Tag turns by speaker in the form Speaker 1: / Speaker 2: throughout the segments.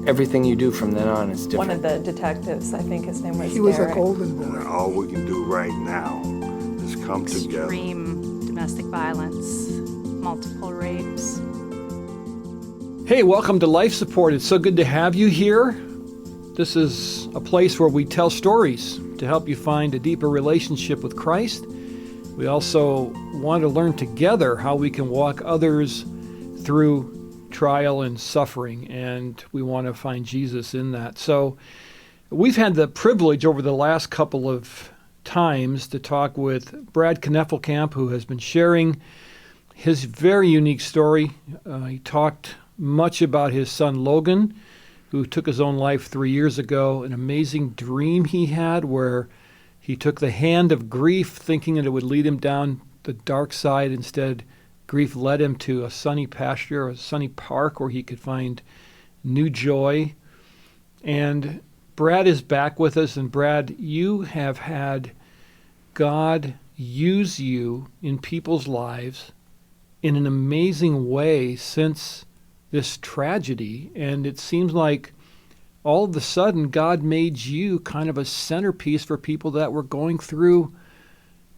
Speaker 1: everything you do from then on is different.
Speaker 2: One of the detectives, I think his name was
Speaker 3: He was a
Speaker 2: Derek.
Speaker 3: golden boy.
Speaker 4: And all we can do right now is come together.
Speaker 5: Extreme domestic violence, multiple rapes.
Speaker 6: Hey, welcome to Life Support. It's so good to have you here. This is a place where we tell stories to help you find a deeper relationship with Christ. We also want to learn together how we can walk others through trial and suffering, and we want to find Jesus in that. So we've had the privilege over the last couple of times to talk with Brad Knefelkamp, who has been sharing his very unique story. He talked much about his son Logan, who took his own life 3 years ago, an amazing dream he had where he took the hand of grief thinking that it would lead him down the dark side. Instead, grief led him to a sunny pasture, a sunny park where he could find new joy. And Brad is back with us. And Brad, you have had God use you in people's lives in an amazing way since this tragedy. And it seems like all of a sudden God made you kind of a centerpiece for people that were going through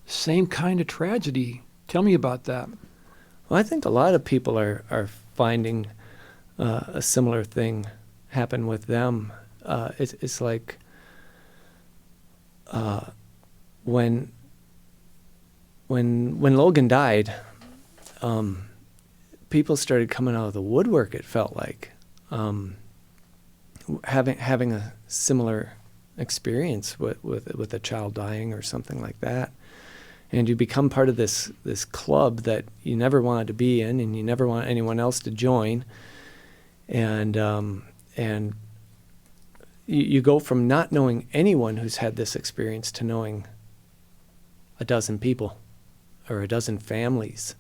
Speaker 6: the same kind of tragedy. Tell me about that.
Speaker 7: Well, I think a lot of people are finding a similar thing happen with them. It's like when Logan died, people started coming out of the woodwork. It felt like having a similar experience with a child dying or something like that. And you become part of this club that you never wanted to be in, and you never want anyone else to join. And you go from not knowing anyone who's had this experience to knowing a dozen people or a dozen families.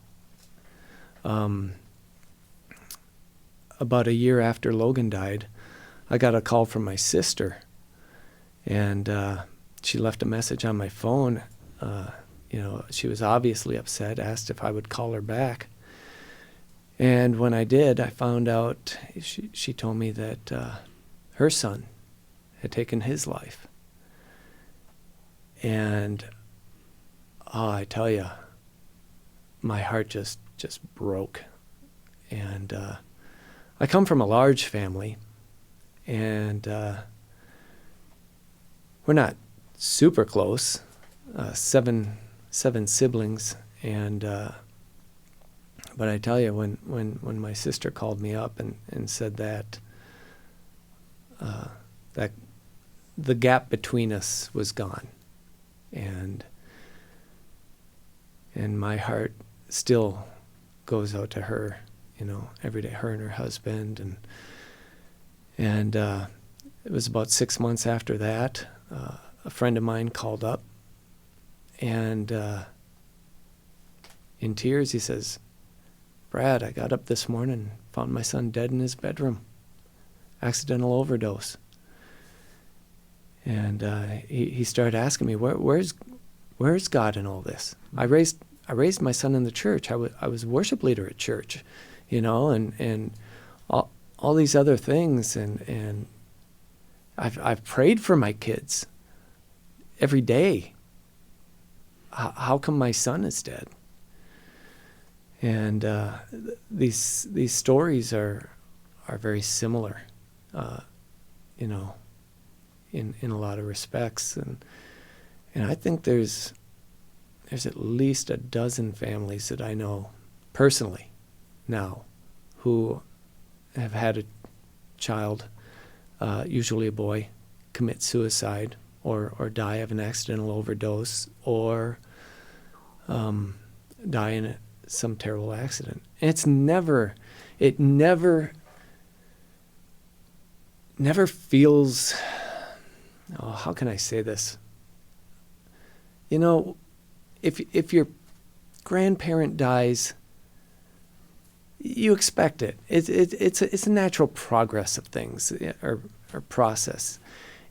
Speaker 7: About a year after Logan died, I got a call from my sister, and she left a message on my phone. She was obviously upset, asked if I would call her back. And when I did, I found out, she told me that her son had taken his life. And I tell you, my heart just broke. And I come from a large family, and we're not super close, seven siblings, and but I tell you, when my sister called me up and said that that the gap between us was gone, and my heart still goes out to her, every day, her and her husband, and it was about 6 months after that, a friend of mine called up, and in tears he says, "Brad, I got up this morning and found my son dead in his bedroom, accidental overdose." And he started asking me, where's God in all this? I raised my son in the church. I was a worship leader at church, and all these other things, and I've prayed for my kids every day. How come my son is dead? And these stories are very similar, in a lot of respects, and I think there's at least a dozen families that I know personally now who have had a child, usually a boy, commit suicide or die of an accidental overdose or die in some terrible accident. And it never feels, how can I say this? If your grandparent dies, you expect it. It's a natural progress of things or process.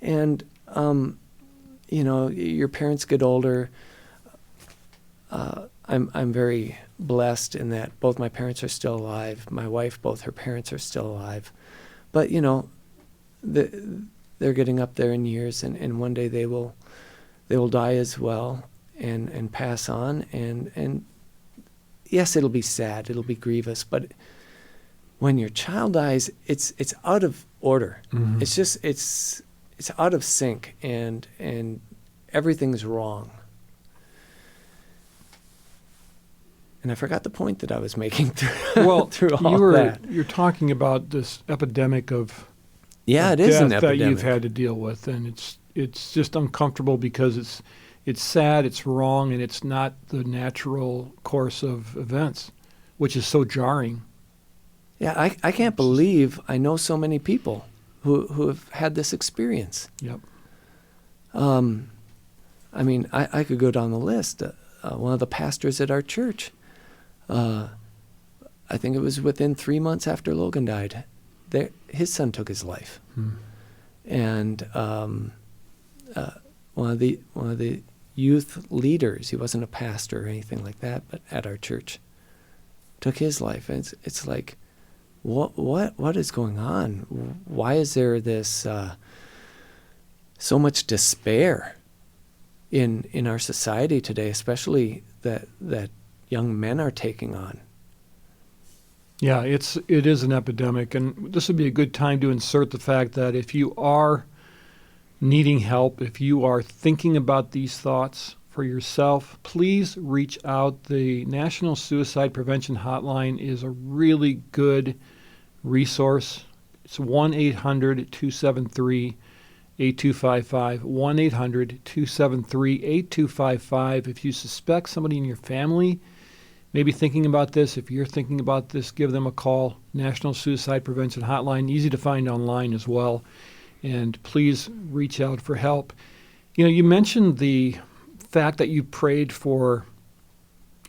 Speaker 7: And, your parents get older. I'm very blessed in that both my parents are still alive. My wife, both her parents are still alive. But, they're getting up there in years, and one day they will die as well and pass on, and yes, it'll be sad, it'll be grievous, but when your child dies, it's out of order.
Speaker 6: Mhm.
Speaker 7: It's just it's out of sync, and everything's wrong. And I forgot the point that I was making through,
Speaker 6: Well,
Speaker 7: through all that.
Speaker 6: you're talking about this epidemic of
Speaker 7: Yeah,
Speaker 6: of
Speaker 7: it is an
Speaker 6: death that
Speaker 7: epidemic.
Speaker 6: you've had to deal with, and it's just uncomfortable because it's sad, it's wrong, and it's not the natural course of events, which is so jarring.
Speaker 7: Yeah, I can't believe I know so many people who have had this experience.
Speaker 6: Yep.
Speaker 7: I mean, I could go down the list. One of the pastors at our church, I think it was within 3 months after Logan died, his son took his life. And one of the youth leaders, he wasn't a pastor or anything like that, but at our church, took his life. And it's like, what is going on? Why is there this so much despair in our society today, especially that young men are taking on?
Speaker 6: Yeah, it is an epidemic, and this would be a good time to insert the fact that if you are needing help, if you are thinking about these thoughts for yourself, please reach out. The National Suicide Prevention Hotline is a really good resource. It's 1-800-273-8255, 1-800-273-8255. If you suspect somebody in your family maybe thinking about this, if you're thinking about this, give them a call. National Suicide Prevention Hotline, easy to find online as well. And please reach out for help. You know, you mentioned the fact that you prayed for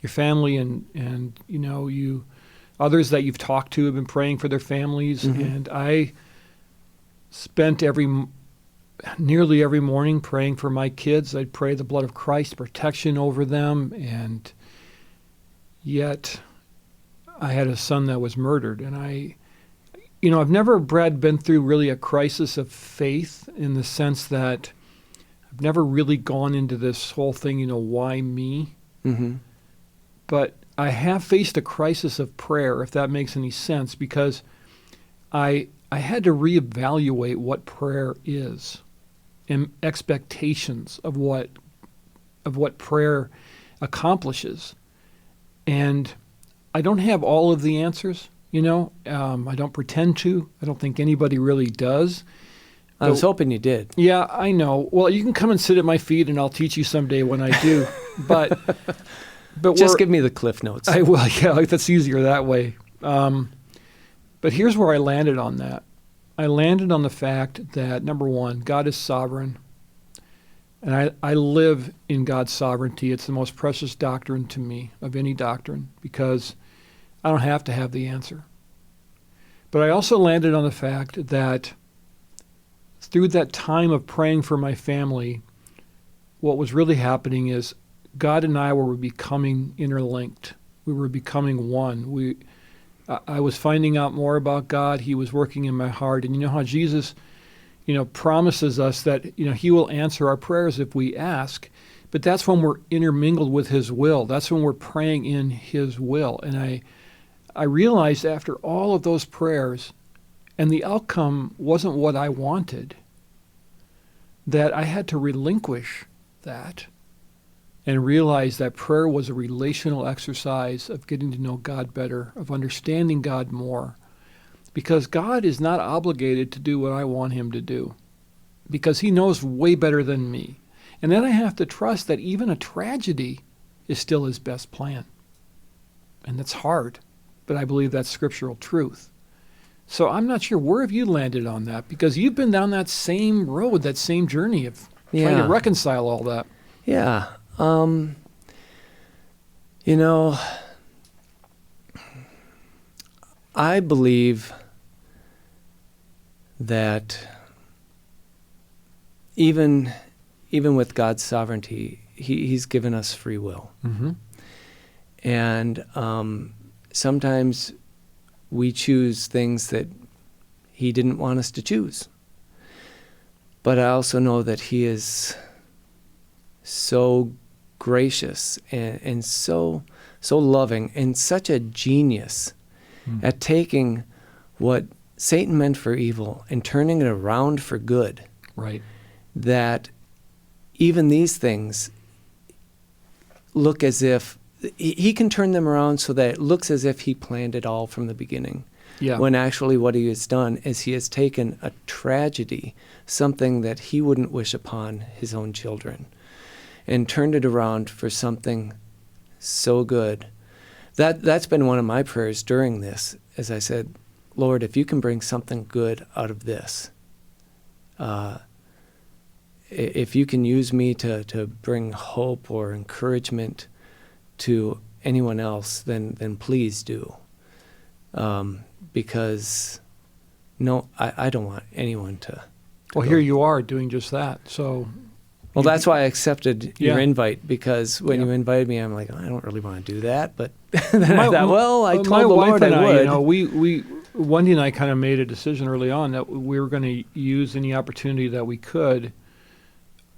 Speaker 6: your family and you know, others that you've talked to have been praying for their families.
Speaker 7: Mm-hmm.
Speaker 6: And I spent nearly every morning praying for my kids. I'd pray the blood of Christ protection over them, and yet I had a son that was murdered. And I've never, Brad, been through really a crisis of faith in the sense that I've never really gone into this whole thing, why me?
Speaker 7: Mm-hmm.
Speaker 6: But I have faced a crisis of prayer, if that makes any sense, because I had to reevaluate what prayer is and expectations of what prayer accomplishes. And I don't have all of the answers, I don't pretend to. I don't think anybody really does.
Speaker 7: I was hoping you did.
Speaker 6: Yeah, I know. Well, you can come and sit at my feet and I'll teach you someday when I do. But
Speaker 7: Just give me the Cliff Notes.
Speaker 6: I will, yeah, that's easier that way. But here's where I landed on that. I landed on the fact that, number one, God is sovereign. And I live in God's sovereignty. It's the most precious doctrine to me of any doctrine, because I don't have to have the answer. But I also landed on the fact that through that time of praying for my family, what was really happening is God and I were becoming interlinked. We were becoming one. I was finding out more about God. He was working in my heart. And you know how Jesus, promises us that, he will answer our prayers if we ask. But that's when we're intermingled with his will. That's when we're praying in his will. And I realized after all of those prayers, and the outcome wasn't what I wanted, that I had to relinquish that and realize that prayer was a relational exercise of getting to know God better, of understanding God more. Because God is not obligated to do what I want him to do, because he knows way better than me. And then I have to trust that even a tragedy is still his best plan. And that's hard, but I believe that's scriptural truth. So I'm not sure, where have you landed on that? Because you've been down that same road, that same journey of trying to reconcile all that.
Speaker 7: Yeah. I believe that even with God's sovereignty, he's given us free will.
Speaker 6: Mm-hmm.
Speaker 7: And sometimes we choose things that he didn't want us to choose. but I also know that he is so gracious and so loving and such a genius at taking what Satan meant for evil and turning it around for good.
Speaker 6: Right.
Speaker 7: That even these things look as if he can turn them around so that it looks as if he planned it all from the beginning.
Speaker 6: Yeah.
Speaker 7: When actually what he has done is he has taken a tragedy, something that he wouldn't wish upon his own children, and turned it around for something so good. That's been one of my prayers during this, as I said, Lord, if you can bring something good out of this, if you can use me to bring hope or encouragement to anyone else, then please do. Because no, I don't want anyone to
Speaker 6: Well,
Speaker 7: go.
Speaker 6: here you are doing just that. So,
Speaker 7: Well, that's why I accepted your
Speaker 6: Yeah.
Speaker 7: invite, because when
Speaker 6: Yeah.
Speaker 7: you invited me, I'm like, I don't really want to do that. But then
Speaker 6: My-
Speaker 7: I thought, well, I told
Speaker 6: my
Speaker 7: the
Speaker 6: wife
Speaker 7: Lord
Speaker 6: and
Speaker 7: I would.
Speaker 6: You know, we Wendy and I kind of made a decision early on that we were going to use any opportunity that we could.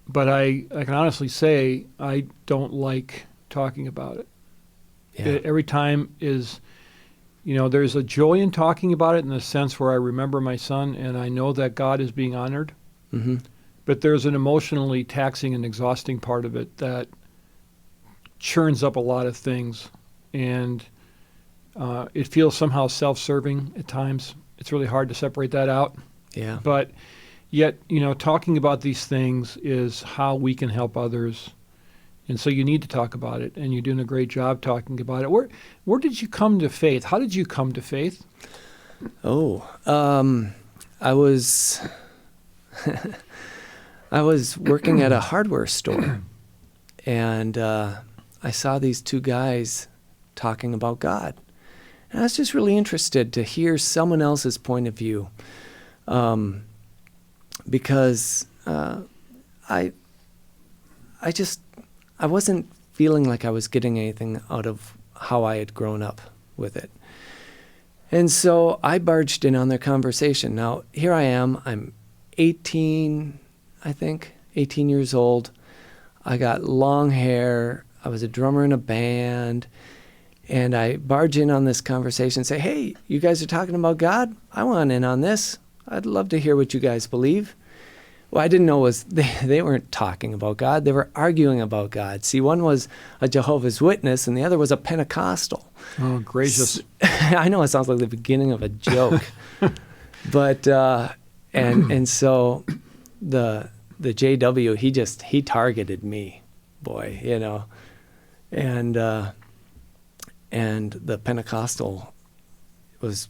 Speaker 6: But I can honestly say I don't like talking about it.
Speaker 7: Yeah.
Speaker 6: Every time is, there's a joy in talking about it in the sense where I remember my son and I know that God is being honored.
Speaker 7: Mm-hmm.
Speaker 6: But there's an emotionally taxing and exhausting part of it that churns up a lot of things. And it feels somehow self-serving at times. It's really hard to separate that out.
Speaker 7: Yeah.
Speaker 6: But yet, talking about these things is how we can help others. And so you need to talk about it. And you're doing a great job talking about it. Where did you come to faith? How did you come to faith?
Speaker 7: I was I was working at a hardware store, and I saw these two guys talking about God. And I was just really interested to hear someone else's point of view, because I wasn't feeling like I was getting anything out of how I had grown up with it. And so I barged in on their conversation. Now, here I am. I'm 18 years old. I got long hair. I was a drummer in a band. And I barge in on this conversation and say, hey, you guys are talking about God? I want in on this. I'd love to hear what you guys believe. What I didn't know was they weren't talking about God. They were arguing about God. See, one was a Jehovah's Witness and the other was a Pentecostal.
Speaker 6: Oh, gracious.
Speaker 7: I know it sounds like the beginning of a joke. But, and so the JW, he targeted me, boy, and the Pentecostal was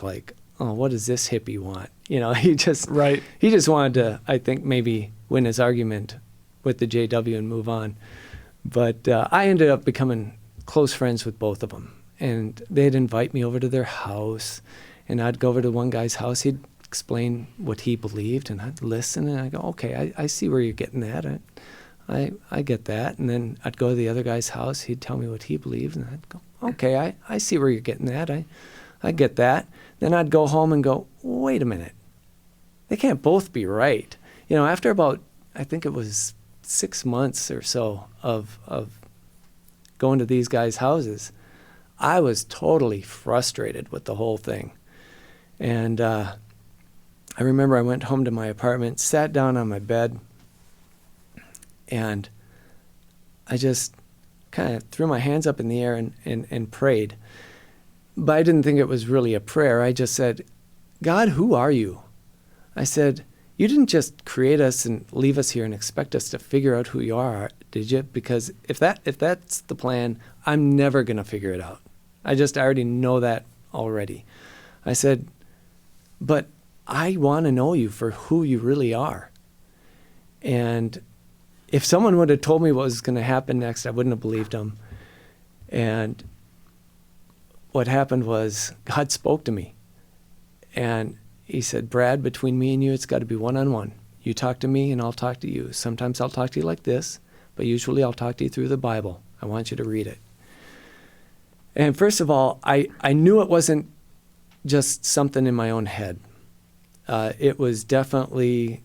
Speaker 7: like, oh, what does this hippie want? He just wanted to, I think, maybe win his argument with the JW and move on. But I ended up becoming close friends with both of them. And they'd invite me over to their house, and I'd go over to one guy's house. He'd explain what he believed, and I'd listen, and I'd go, okay, I see where you're getting at. I get that. And then I'd go to the other guy's house. He'd tell me what he believed, and I'd go, okay, I see where you're getting at. I get that. Then I'd go home and go, wait a minute. They can't both be right. After about, I think it was 6 months or so of going to these guys' houses, I was totally frustrated with the whole thing. And I remember I went home to my apartment, sat down on my bed, and I just kind of threw my hands up in the air and prayed. But I didn't think it was really a prayer. I just said, God, who are you? I said, you didn't just create us and leave us here and expect us to figure out who you are, did you? Because if that's the plan, I'm never going to figure it out. I already know that already. I said, but I want to know you for who you really are. And if someone would have told me what was going to happen next, I wouldn't have believed them. And what happened was God spoke to me. And he said, Brad, between me and you, it's got to be one-on-one. You talk to me and I'll talk to you. Sometimes I'll talk to you like this, but usually I'll talk to you through the Bible. I want you to read it. And first of all, I knew it wasn't just something in my own head. It was definitely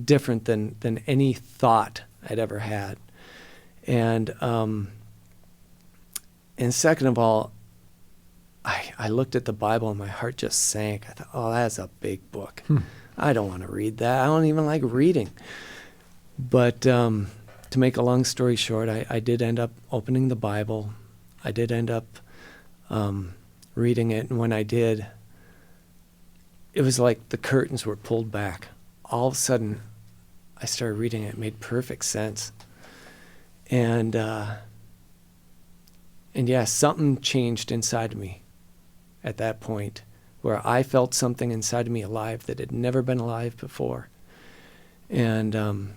Speaker 7: different than any thought I'd ever had. And second of all, I looked at the Bible and my heart just sank. I thought, oh, that's a big book. I don't want to read that. I don't even like reading. But to make a long story short, I did end up opening the Bible. I did end up reading it. And when I did, it was like the curtains were pulled back. All of a sudden, I started reading it. It made perfect sense. And yeah, something changed inside of me at that point, where I felt something inside of me alive that had never been alive before. And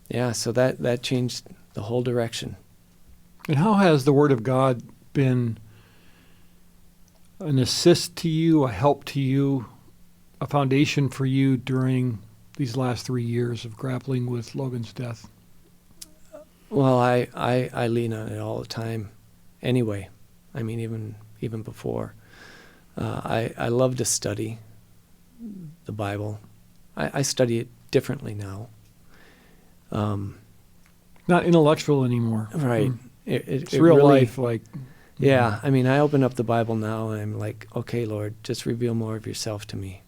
Speaker 7: yeah, so that changed the whole direction.
Speaker 6: And how has the Word of God been an assist to you, a help to you, a foundation for you during these last 3 years of grappling with Logan's death?
Speaker 7: Well, I lean on it all the time anyway. I mean, even before. I love to study the Bible. I study it differently now.
Speaker 6: Not intellectual anymore.
Speaker 7: Right.
Speaker 6: It's
Speaker 7: it
Speaker 6: real
Speaker 7: really,
Speaker 6: life, like...
Speaker 7: Yeah, I mean, I open up the Bible now and I'm like, okay, Lord, just reveal more of yourself to me.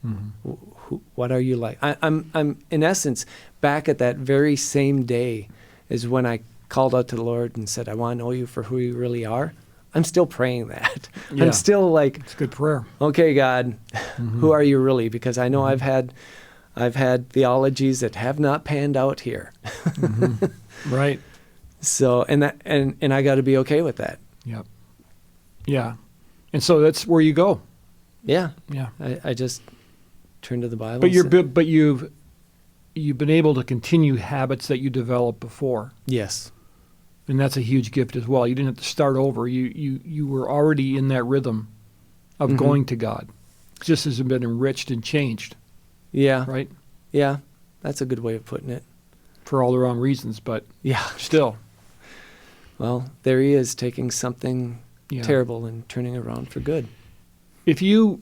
Speaker 7: What are you like? I'm in essence back at that very same day as when I called out to the Lord and said, I want to know you for who you really are. I'm still praying that.
Speaker 6: Yeah.
Speaker 7: I'm still like,
Speaker 6: It's a good prayer.
Speaker 7: okay, God, who are you really? Because I know I've had theologies that have not panned out here.
Speaker 6: Right.
Speaker 7: So, and I got to be okay with that.
Speaker 6: Yep. Yeah. And so that's where you go.
Speaker 7: Yeah.
Speaker 6: Yeah.
Speaker 7: I just turn to the Bible.
Speaker 6: But you've been able to continue habits that you developed before.
Speaker 7: Yes.
Speaker 6: And that's a huge gift as well. You didn't have to start over. You were already in that rhythm of going to God. Just has been enriched and changed.
Speaker 7: Yeah.
Speaker 6: Right?
Speaker 7: Yeah. That's a good way of putting it.
Speaker 6: For all the wrong reasons, but
Speaker 7: yeah,
Speaker 6: still.
Speaker 7: Well, there he is taking something terrible and turning it around for good.
Speaker 6: If you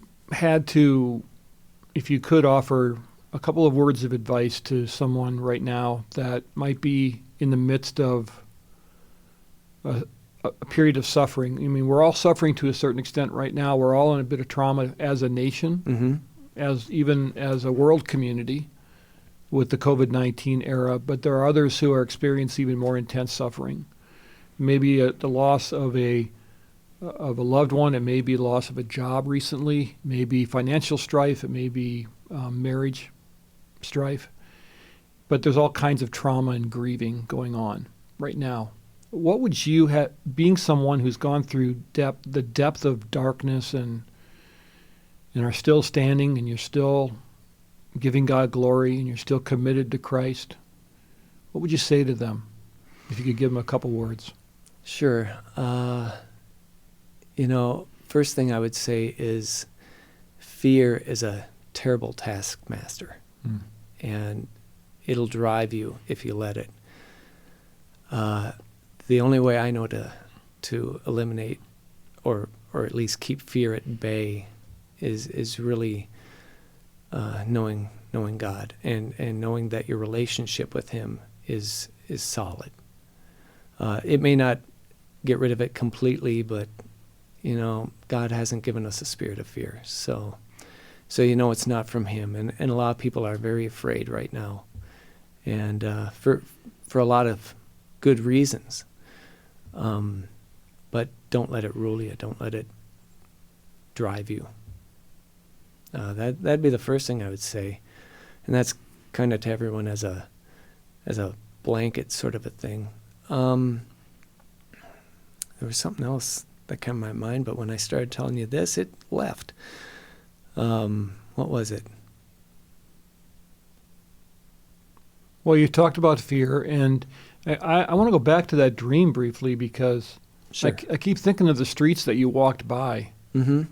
Speaker 6: could offer a couple of words of advice to someone right now that might be in the midst of a period of suffering. I mean, we're all suffering to a certain extent right now. We're all in a bit of trauma as a nation, as a world community with the COVID-19 era, but there are others who are experiencing even more intense suffering. Maybe the loss of a loved one, it may be the loss of a job recently, it may be financial strife, it may be marriage strife, but there's all kinds of trauma and grieving going on right now. What would you have, being someone who's gone through the depth of darkness and are still standing, and you're still giving God glory, and you're still committed to Christ, what would you say to them if you could give them a couple words?
Speaker 7: Sure. First thing I would say is fear is a terrible taskmaster, and it'll drive you if you let it. The only way I know to eliminate or at least keep fear at bay is really knowing God and knowing that your relationship with Him is solid. It may not get rid of it completely, but God hasn't given us a spirit of fear, so it's not from Him, and a lot of people are very afraid right now, and for a lot of good reasons. But don't let it rule you. Don't let it drive you. That'd be the first thing I would say, and that's kind of to everyone as a blanket sort of a thing. There was something else that came to my mind, but when I started telling you this, it left. What was it?
Speaker 6: Well, you talked about fear, and I want to go back to that dream briefly because
Speaker 7: Sure.
Speaker 6: I keep thinking of the streets that you walked by, and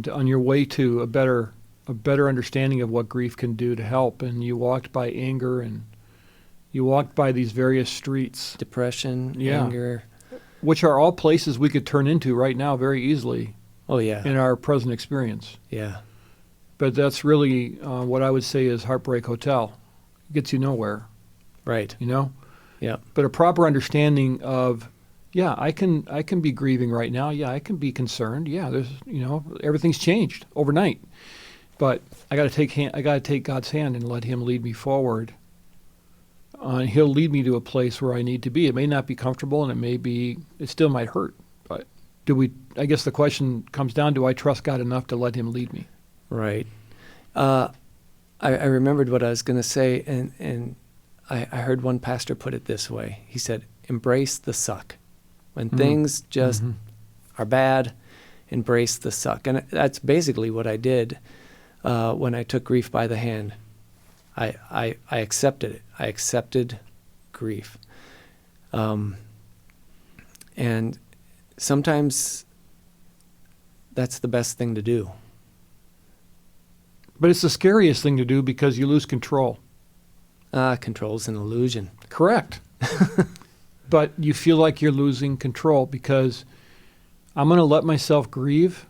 Speaker 6: on your way to a better understanding of what grief can do to help, and you walked by anger, and you walked by these various streets,
Speaker 7: Depression,
Speaker 6: Yeah.
Speaker 7: anger.
Speaker 6: which are all places we could turn into right now very easily
Speaker 7: Oh, yeah.
Speaker 6: in our present experience.
Speaker 7: Yeah.
Speaker 6: But that's really what I would say is Heartbreak Hotel. It gets you nowhere,
Speaker 7: Right.
Speaker 6: you know?
Speaker 7: Yeah.
Speaker 6: But a proper understanding of, yeah, I can be grieving right now. Yeah, I can be concerned. Yeah, there's, everything's changed overnight. But I got to take God's hand and let Him lead me forward. He'll lead me to a place where I need to be. It may not be comfortable, and it still might hurt. But I guess the question comes down, do I trust God enough to let Him lead me?
Speaker 7: Right. I remembered what I was going to say, and I heard one pastor put it this way. He said, embrace the suck. When things just are bad, embrace the suck. And that's basically what I did when I took grief by the hand. I accepted it. I accepted grief. And sometimes that's the best thing to do.
Speaker 6: But it's the scariest thing to do because you lose control.
Speaker 7: Control's an illusion.
Speaker 6: Correct. But you feel like you're losing control because I'm going to let myself grieve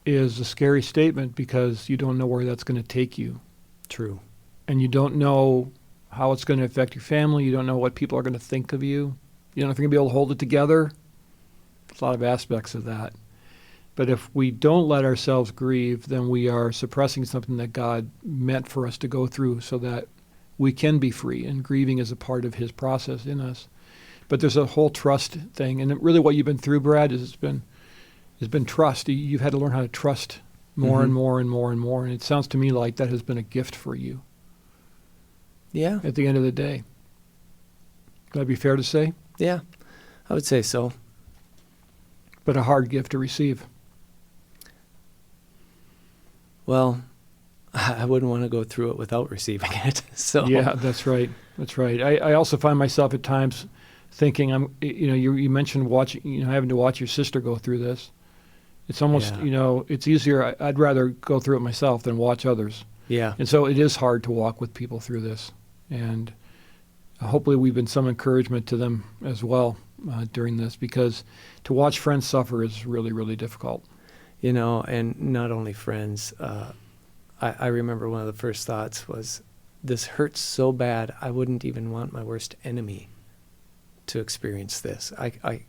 Speaker 6: is a scary statement because you don't know where that's going to take you.
Speaker 7: True.
Speaker 6: And you don't know how it's going to affect your family. You don't know what people are going to think of you. You don't know if you're going to be able to hold it together. There's a lot of aspects of that. But if we don't let ourselves grieve, then we are suppressing something that God meant for us to go through so that we can be free. And grieving is a part of His process in us. But there's a whole trust thing. And really what you've been through, Brad, has been trust. You've had to learn how to trust more and more and more and more. And it sounds to me like that has been a gift for you.
Speaker 7: Yeah.
Speaker 6: At the end of the day. Would that be fair to say?
Speaker 7: Yeah, I would say so.
Speaker 6: But a hard gift to receive.
Speaker 7: Well, I wouldn't want to go through it without receiving it. So
Speaker 6: Yeah, that's right. That's right. I also find myself at times thinking, you mentioned having to watch your sister go through this. It's almost, it's easier. I'd rather go through it myself than watch others.
Speaker 7: Yeah.
Speaker 6: And so it is hard to walk with people through this. And hopefully we've been some encouragement to them as well during this, because to watch friends suffer is really, really difficult.
Speaker 7: And not only friends. I remember one of the first thoughts was, this hurts so bad, I wouldn't even want my worst enemy to experience this. I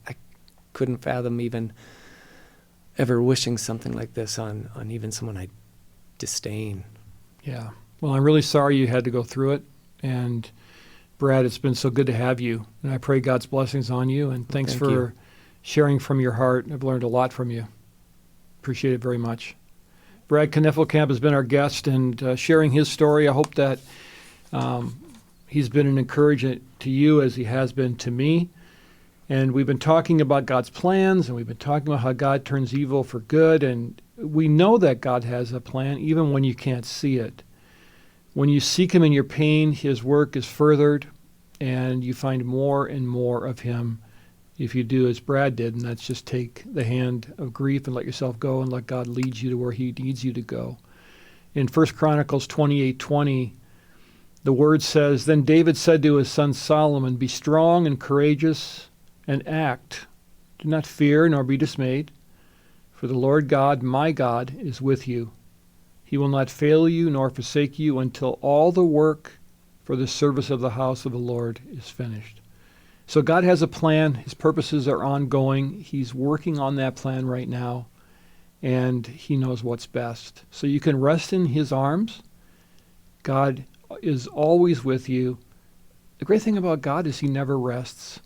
Speaker 7: couldn't fathom even ever wishing something like this on even someone I disdain.
Speaker 6: Yeah. Well, I'm really sorry you had to go through it. And Brad, it's been so good to have you. And I pray God's blessings on you. And thanks
Speaker 7: Thank
Speaker 6: for
Speaker 7: you.
Speaker 6: sharing from your heart. I've learned a lot from you. Appreciate it very much. Brad Knefelkamp has been our guest and sharing his story. I hope that he's been an encouragement to you as he has been to me. And we've been talking about God's plans, and we've been talking about how God turns evil for good. And we know that God has a plan, even when you can't see it. When you seek Him in your pain, His work is furthered, and you find more and more of Him if you do as Brad did, and that's just take the hand of grief and let yourself go and let God lead you to where He needs you to go. In 1 Chronicles 28:20, the word says, "Then David said to his son Solomon, 'Be strong and courageous and act. Do not fear nor be dismayed, for the Lord God, my God, is with you. He will not fail you nor forsake you until all the work for the service of the house of the Lord is finished.'" So God has a plan. His purposes are ongoing. He's working on that plan right now, and He knows what's best. So you can rest in His arms. God is always with you. The great thing about God is He never rests.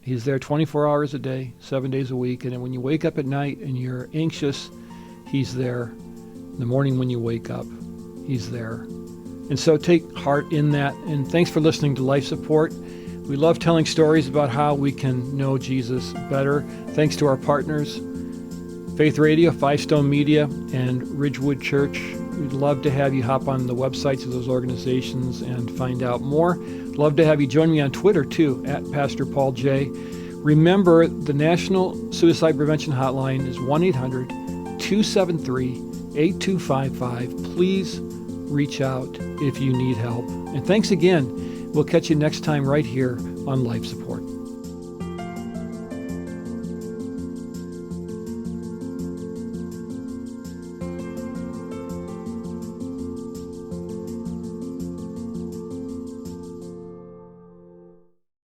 Speaker 6: He's there 24 hours a day, 7 days a week. And then when you wake up at night and you're anxious, He's there. In the morning when you wake up, He's there. And so take heart in that. And thanks for listening to Life Support. We love telling stories about how we can know Jesus better. Thanks to our partners, Faith Radio, Five Stone Media, and Ridgewood Church. We'd love to have you hop on the websites of those organizations and find out more. Love to have you join me on Twitter, too, at Pastor Paul J. Remember, the National Suicide Prevention Hotline is 1-800-273-8255. Please reach out if you need help. And thanks again. We'll catch you next time right here on Life Support.